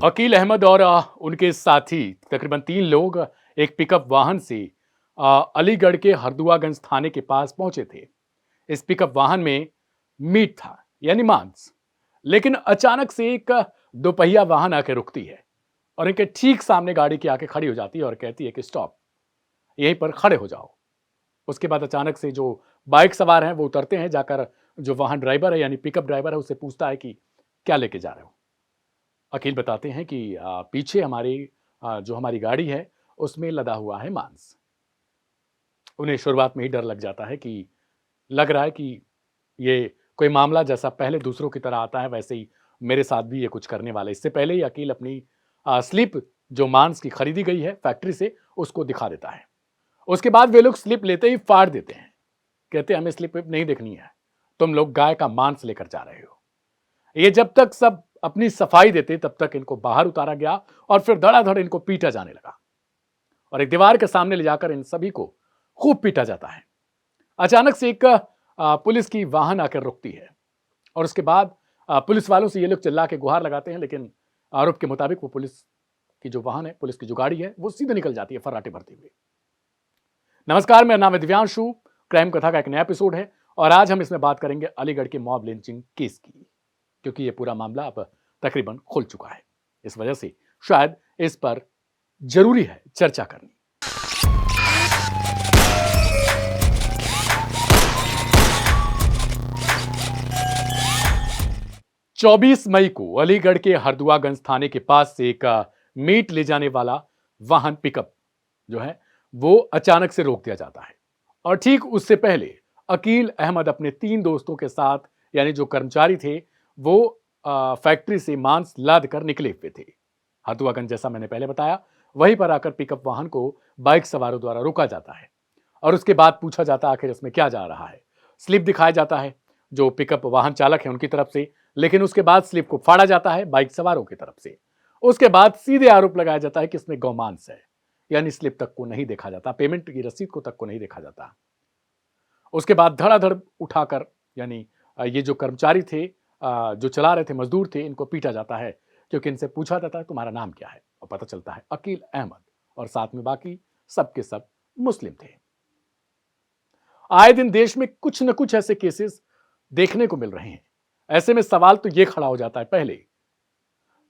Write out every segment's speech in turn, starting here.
अकील अहमद और उनके साथी तकरीबन 3 लोग एक पिकअप वाहन से अलीगढ़ के हरदुआगंज थाने के पास पहुंचे थे। इस पिकअप वाहन में मीट था, यानी मांस। लेकिन अचानक से एक दोपहिया वाहन आके रुकती है और इनके ठीक सामने गाड़ी की आके खड़ी हो जाती है और कहती है कि स्टॉप, यहीं पर खड़े हो जाओ। उसके बाद अचानक से जो बाइक सवार हैं वो उतरते हैं, जाकर जो वाहन ड्राइवर है यानी पिकअप ड्राइवर है उससे पूछता है कि क्या लेके जा रहे हो। अकील बताते हैं कि पीछे हमारी जो हमारी गाड़ी है उसमें लदा हुआ है मांस। उन्हें शुरुआत में ही डर लग जाता है कि लग रहा है कि ये कोई मामला जैसा पहले दूसरों की तरह आता है वैसे ही मेरे साथ भी ये कुछ करने वाला है। इससे पहले ही अकील अपनी स्लिप जो मांस की खरीदी गई है फैक्ट्री से उसको दिखा देता है। उसके बाद वे लोग स्लिप लेते ही फाड़ देते हैं। कहते हैं हमें स्लिप नहीं देखनी है, तुम लोग गाय का मांस लेकर जा रहे हो। ये जब तक सब अपनी सफाई देते तब तक इनको बाहर उतारा गया और फिर धड़ाधड़ इनको पीटा जाने लगा और एक दीवार के सामने ले जाकर इन सभी को खूब पीटा जाता है। अचानक से एक पुलिस की वाहन आकर रुकती है और उसके बाद पुलिस वालों से ये लोग चिल्ला के गुहार लगाते हैं, लेकिन आरोप के मुताबिक वो पुलिस की जो वाहन है, पुलिस की जो गाड़ी है, वो सीधे निकल जाती है फर्राटे भरते हुए। नमस्कार, मेरा नाम है दिव्यांशु। क्राइम कथा का एक नया एपिसोड है और आज हम इसमें बात करेंगे अलीगढ़ के मॉब लिंचिंग केस की, क्योंकि ये पूरा मामला अब तकरीबन खुल चुका है। इस वजह से शायद इस पर जरूरी है चर्चा करनी। 24 मई को अलीगढ़ के हरदुआगंज थाने के पास से एक मीट ले जाने वाला वाहन पिकअप जो है वो अचानक से रोक दिया जाता है और ठीक उससे पहले अकील अहमद अपने 3 दोस्तों के साथ, यानी जो कर्मचारी थे, वो फैक्ट्री से मांस लाद कर निकले हुए थे। हरदुआगंज, जैसा मैंने पहले बताया, वहीं पर आकर पिकअप वाहन को बाइक सवारों द्वारा रोका जाता है और उसके बाद पूछा जाता है आखिर इसमें क्या जा रहा है। स्लिप दिखाया जाता है जो पिकअप वाहन चालक है उनकी तरफ से, लेकिन उसके बाद स्लिप को फाड़ा जाता है बाइक सवारों की तरफ से। उसके बाद सीधे आरोप लगाया जाता है कि इसमें गौमांस है, यानी स्लिप तक को नहीं देखा जाता, पेमेंट की रसीद को तक को नहीं देखा जाता। उसके बाद धड़ाधड़ उठाकर, यानी ये जो कर्मचारी थे, जो चला रहे थे, मजदूर थे, इनको पीटा जाता है क्योंकि इनसे पूछा जाता है तुम्हारा नाम क्या है, और पता चलता है अकील अहमद, और साथ में बाकी सब के सब मुस्लिम थे। आए दिन देश में कुछ न कुछ ऐसे केसेस देखने को मिल रहे हैं। ऐसे में सवाल तो यह खड़ा हो जाता है पहले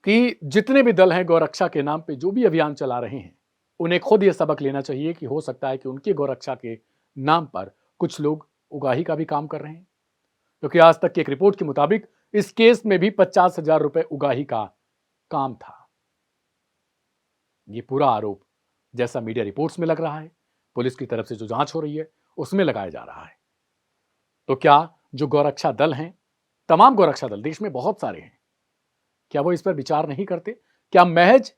कि जितने भी दल हैं गौरक्षा के नाम पे जो भी अभियान चला रहे हैं, उन्हें खुद यह सबक लेना चाहिए कि हो सकता है कि उनकी गौरक्षा के नाम पर कुछ लोग उगाही का भी काम कर रहे हैं। क्योंकि आज तक की एक रिपोर्ट के मुताबिक इस केस में भी 50,000 रुपए उगाही का काम था। ये पूरा आरोप, जैसा मीडिया रिपोर्ट्स में लग रहा है, पुलिस की तरफ से जो जांच हो रही है उसमें लगाया जा रहा है। तो क्या जो गौरक्षा दल हैं, तमाम गौरक्षा दल देश में बहुत सारे हैं, क्या वो इस पर विचार नहीं करते? क्या महज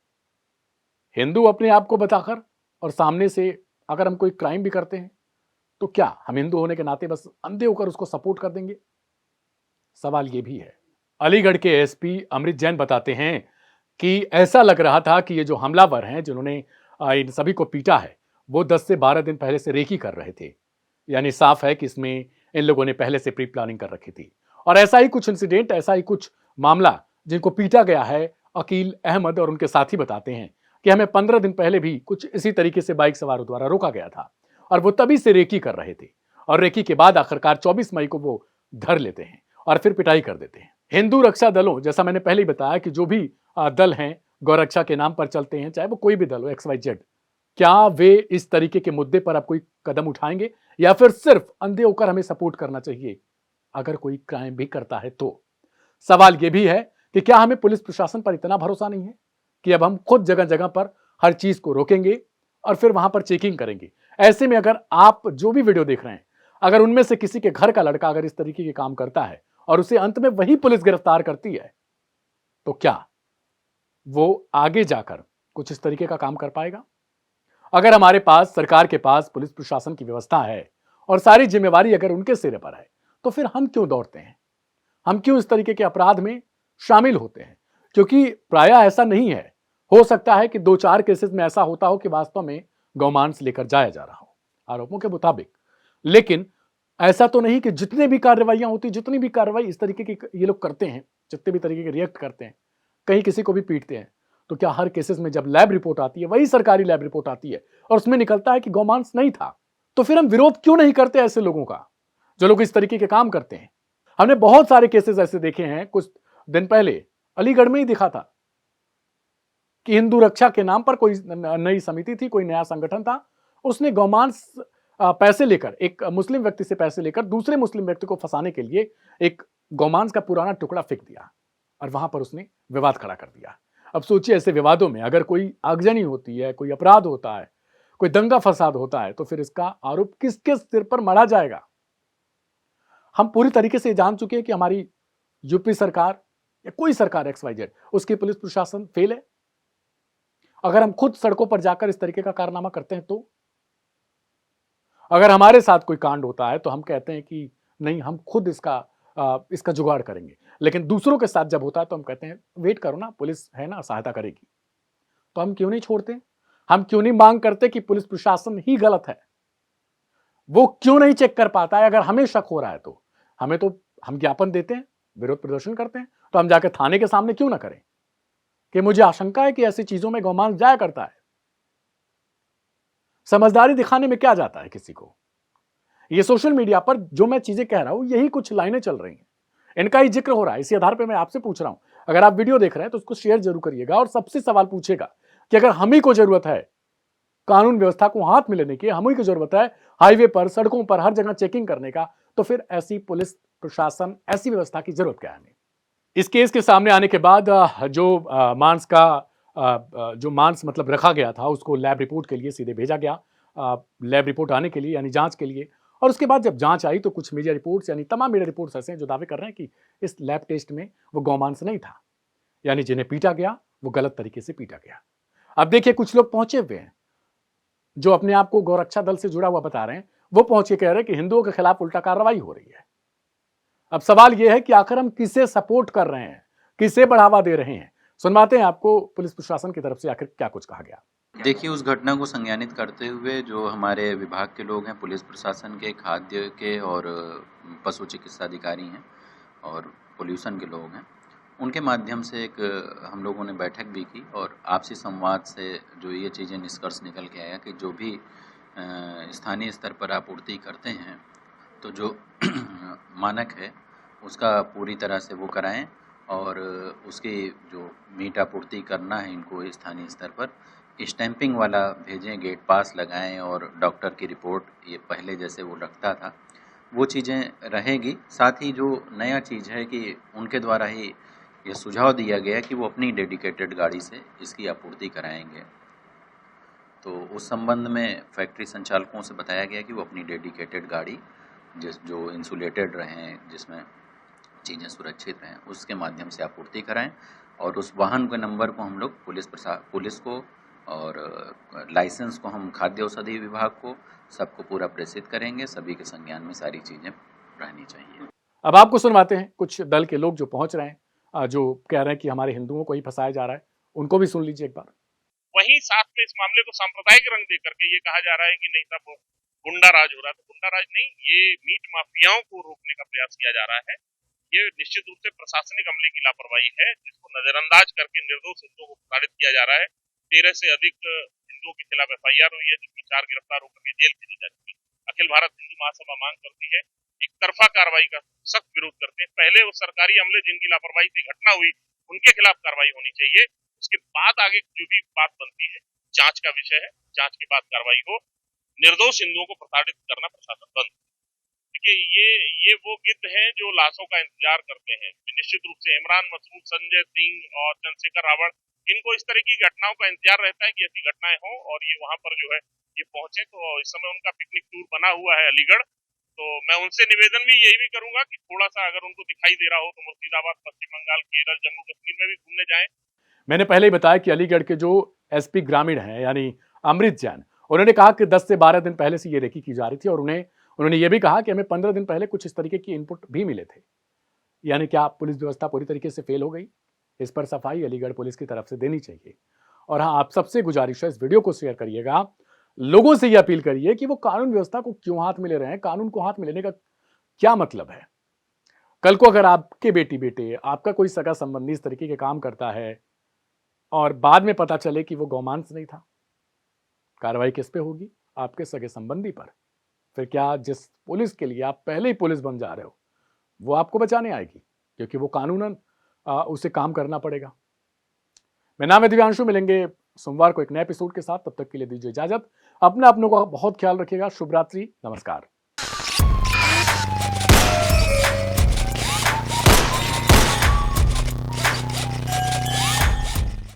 हिंदू अपने आप को बताकर और सामने से अगर हम कोई क्राइम भी करते हैं तो क्या हम हिंदू होने के नाते बस अंधे होकर उसको सपोर्ट कर देंगे? सवाल ये भी है। अलीगढ़ के एसपी अमृत जैन बताते हैं कि ऐसा लग रहा था कि ये जो हमलावर हैं जिन्होंने इन सभी को पीटा है, वो 10 से 12 दिन पहले से रेकी कर रहे थे। यानी साफ है कि इसमें इन लोगों ने पहले से प्री प्लानिंग कर रखी थी। और ऐसा ही कुछ इंसिडेंट, ऐसा ही कुछ मामला जिनको पीटा गया है, अकील अहमद और उनके साथी बताते हैं कि हमें 15 दिन पहले भी कुछ इसी तरीके से बाइक सवारों द्वारा रोका गया था और वो तभी से रेकी कर रहे थे और रेकी के बाद आखिरकार 24 मई को वो धर लेते हैं और फिर पिटाई कर देते हैं। हिंदू रक्षा दलों, जैसा मैंने पहले ही बताया कि जो भी दल हैं गौरक्षा के नाम पर चलते हैं, चाहे वो कोई भी दल हो, XYZ, क्या वे इस तरीके के मुद्दे पर अब कोई कदम उठाएंगे या फिर सिर्फ अंधे होकर हमें सपोर्ट करना चाहिए अगर कोई क्राइम भी करता है तो? सवाल यह भी है कि क्या हमें पुलिस प्रशासन पर इतना भरोसा नहीं है कि अब हम खुद जगह जगह पर हर चीज को रोकेंगे और फिर वहां पर चेकिंग करेंगे? ऐसे में अगर आप जो भी वीडियो देख रहे हैं, अगर उनमें से किसी के घर का लड़का अगर इस तरीके के काम करता है और उसे अंत में वही पुलिस गिरफ्तार करती है, तो क्या वो आगे जाकर कुछ इस तरीके का काम कर पाएगा? अगर हमारे पास, सरकार के पास पुलिस प्रशासन की व्यवस्था है और सारी जिम्मेवारी अगर उनके सिरे पर है, तो फिर हम क्यों दौड़ते हैं? हम क्यों इस तरीके के अपराध में शामिल होते हैं? क्योंकि प्रायः ऐसा नहीं है। हो सकता है कि 2-4 केसेस में ऐसा होता हो कि वास्तव में गौमांस लेकर जाया जा रहा हो आरोपों के मुताबिक, लेकिन ऐसा तो नहीं कि जितने भी कार्रवाइयां होती, जितनी भी कार्रवाई इस तरीके की ये लोग करते हैं, जितने भी तरीके के रिएक्ट करते हैं, कहीं किसी को भी पीटते हैं, तो क्या हर केसेस में जब लैब रिपोर्ट आती है, वही सरकारी लैब रिपोर्ट आती है और उसमें निकलता है कि गौमांस नहीं था, तो फिर हम विरोध क्यों नहीं करते ऐसे लोगों का जो लोग इस तरीके के काम करते हैं? हमने बहुत सारे केसेस ऐसे देखे हैं। कुछ दिन पहले अलीगढ़ में ही दिखा था कि हिंदू रक्षा के नाम पर कोई नई समिति थी, कोई नया संगठन था, उसने गौमांस पैसे लेकर, एक मुस्लिम व्यक्ति से पैसे लेकर दूसरे मुस्लिम व्यक्ति को फंसाने के लिए एक गौमांस का पुराना टुकड़ा फेंक दिया और वहां पर उसने विवाद खड़ा कर दिया। अब सोचिए, ऐसे विवादों में अगर कोई आगजनी होती है, कोई अपराध होता है, कोई दंगा फसाद होता है, तो फिर इसका आरोप किसके सिर पर मढ़ा जाएगा? हम पूरी तरीके से जान चुके हैं कि हमारी यूपी सरकार या कोई सरकार XYZ, उसकी पुलिस प्रशासन फेल है। अगर हम खुद सड़कों पर जाकर इस तरीके का कारनामा करते हैं तो, अगर हमारे साथ कोई कांड होता है तो हम कहते हैं कि नहीं, हम खुद इसका जुगाड़ करेंगे, लेकिन दूसरों के साथ जब होता है तो हम कहते हैं वेट करो ना, पुलिस है ना, सहायता करेगी। तो हम क्यों नहीं छोड़ते? हम क्यों नहीं मांग करते कि पुलिस प्रशासन ही गलत है? वो क्यों नहीं चेक कर पाता है? अगर हमें शक हो रहा है तो हम ज्ञापन देते हैं, विरोध प्रदर्शन करते हैं, तो हम जाकर थाने के सामने क्यों ना करें कि मुझे आशंका है कि ऐसी चीजों में गौमांस जाया करता है। समझदारी दिखाने में क्या जाता है किसी को? ये सोशल मीडिया पर जो मैं चीजें कह रहा हूं, यही कुछ लाइनें चल रही हैं, इनका ही जिक्र हो रहा है। इसी आधार पर मैं आपसे पूछ रहा हूं, अगर आप वीडियो देख रहे हैं तो उसको शेयर जरूर करिएगा और सबसे सवाल पूछेगा कि अगर हम ही को जरूरत है कानून व्यवस्था को हाथ में लेने की, हम ही को जरूरत है हाईवे पर, सड़कों पर, हर जगह चेकिंग करने का, तो फिर ऐसी पुलिस प्रशासन, ऐसी व्यवस्था की जरूरत क्या है हमें? इस केस के सामने आने के बाद जो मांस मतलब रखा गया था, उसको लैब रिपोर्ट के लिए सीधे भेजा गया, लैब रिपोर्ट आने के लिए, यानी जांच के लिए। और उसके बाद जब जांच आई तो कुछ मीडिया रिपोर्ट्स, यानी तमाम मीडिया रिपोर्ट्स ऐसे हैं जो दावे कर रहे हैं कि इस लैब टेस्ट में वो गौमांस नहीं था, यानी जिन्हें पीटा गया वो गलत तरीके से पीटा गया। अब देखिए, कुछ लोग पहुंचे हुए हैं जो अपने आप को गौरक्षा दल से जुड़ा हुआ बता रहे हैं, वो पहुंच के कह रहे हैं कि हिंदुओं के खिलाफ उल्टा कार्रवाई हो रही है। अब सवाल यह है कि आखिर हम किसे सपोर्ट कर रहे हैं, किसे बढ़ावा दे रहे हैं? सुनवाते हैं आपको पुलिस प्रशासन की तरफ से आखिर क्या कुछ कहा गया। देखिए, उस घटना को संज्ञानित करते हुए जो हमारे विभाग के लोग हैं, पुलिस प्रशासन के, खाद्य के और पशु चिकित्सा अधिकारी हैं और पोल्यूशन के लोग हैं, उनके माध्यम से एक हम लोगों ने बैठक भी की और आपसी संवाद से जो ये चीज़ें निष्कर्ष निकल के आया कि जो भी स्थानीय स्तर पर आपूर्ति करते हैं तो जो मानक है उसका पूरी तरह से वो कराएं और उसकी जो मीट आपूर्ति करना है इनको स्थानीय स्तर पर स्टैंपिंग वाला भेजें, गेट पास लगाएं और डॉक्टर की रिपोर्ट ये पहले जैसे वो रखता था वो चीज़ें रहेगी। साथ ही जो नया चीज़ है कि उनके द्वारा ही ये सुझाव दिया गया कि वो अपनी डेडिकेटेड गाड़ी से इसकी आपूर्ति कराएंगे। तो उस संबंध में फैक्ट्री संचालकों से बताया गया कि वो अपनी डेडिकेटेड गाड़ी जो इंसुलेटेड रहें, जिसमें चीज़ें सुरक्षित रहें, उसके माध्यम से आपूर्ति कराएं और उस वाहन के नंबर को हम लोग पुलिस को और लाइसेंस को हम खाद्य औषधि विभाग को सबको पूरा प्रेषित करेंगे। सभी के संज्ञान में सारी चीज़ें रहनी चाहिए। अब आपको सुनवाते हैं कुछ दल के लोग जो पहुंच रहे हैं, जो कह रहे हैं कि हमारे हिंदुओं को ही फंसाया जा रहा है, उनको भी सुन लीजिए एक बार। वहीं साथ में इस मामले को सांप्रदायिक रंग दे करके ये कहा जा रहा है कि नहीं तब गुंडा राज हो रहा है, तो गुंडा राज नहीं, ये मीट माफियाओं को रोकने का प्रयास किया जा रहा है। ये निश्चित रूप से प्रशासनिक अमले की लापरवाही है जिसको नजरअंदाज करके निर्दोष हिंदुओं को प्रताड़ित किया जा रहा है। 13 से अधिक हिंदुओं के खिलाफ FIR हुई है जिसमें 4 गिरफ्तार होकर के जेल भेजी जा चुकी। अखिल भारत हिंदू महासभा मांग करती है एक तरफा कार्रवाई का सख्त विरोध करते हैं। पहले वो सरकारी अमले जिनकी लापरवाही से घटना हुई उनके खिलाफ कार्रवाई होनी चाहिए, उसके बाद आगे जो भी बात बनती है जांच का विषय है, जांच के बाद कार्रवाई हो। निर्दोष हिंदुओं को प्रताड़ित करना प्रशासन बंद। देखिए, ये वो गिद्ध हैं जो लाशों का इंतजार करते हैं। निश्चित रूप से इमरान मसूद, संजय सिंह और चंद्रशेखर रावण, इनको इस तरह की घटनाओं का इंतजार रहता है कि ऐसी घटनाएं हो और ये वहां पर जो है ये पहुंचे। तो इस समय उनका पिकनिक टूर बना हुआ है अलीगढ़। तो मैं उनसे निवेदन भी यही भी करूंगा कि थोड़ा सा अगर उनको दिखाई दे रहा हो तो मुर्शिदाबाद, पश्चिम बंगाल, केरल, जम्मू कश्मीर में भी घूमने जाएं। मैंने पहले ही बताया कि अलीगढ़ के जो SP ग्रामीण हैं, यानी अमृत जैन, उन्होंने कहा कि 10 से 12 दिन पहले से ये रेकी की जा रही थी और उन्होंने ये भी कहा कि हमें 15 दिन पहले कुछ इस तरीके की इनपुट भी मिले थे। यानी क्या पुलिस व्यवस्था पूरी तरीके से फेल हो गई? इस पर सफाई अलीगढ़ पुलिस की तरफ से देनी चाहिए। और हाँ, आप सबसे गुजारिश है, इस वीडियो को शेयर करिएगा, लोगों से ये अपील करिए कि वो कानून व्यवस्था को क्यों हाथ में ले रहे हैं, कानून को हाथ में लेने का क्या मतलब है। कल को अगर आपके बेटी बेटे, आपका कोई सगा संबंधी इस तरीके के काम करता है, और बाद में पता चले कि वो गौमांस नहीं था, कार्रवाई किस पे होगी? आपके सगे संबंधी पर। फिर क्या जिस पुलिस के लिए आप पहले ही पुलिस बन जा रहे हो, वो आपको बचाने आएगी? क्योंकि वो कानूनन उसे काम करना पड़ेगा। मेरा नाम है दिव्यांशु, मिलेंगे सोमवार को एक नए एपिसोड के साथ। तब तक के लिए दीजिए इजाजत। अपना अपनों का बहुत ख्याल रखिएगा। शुभ रात्रि, नमस्कार।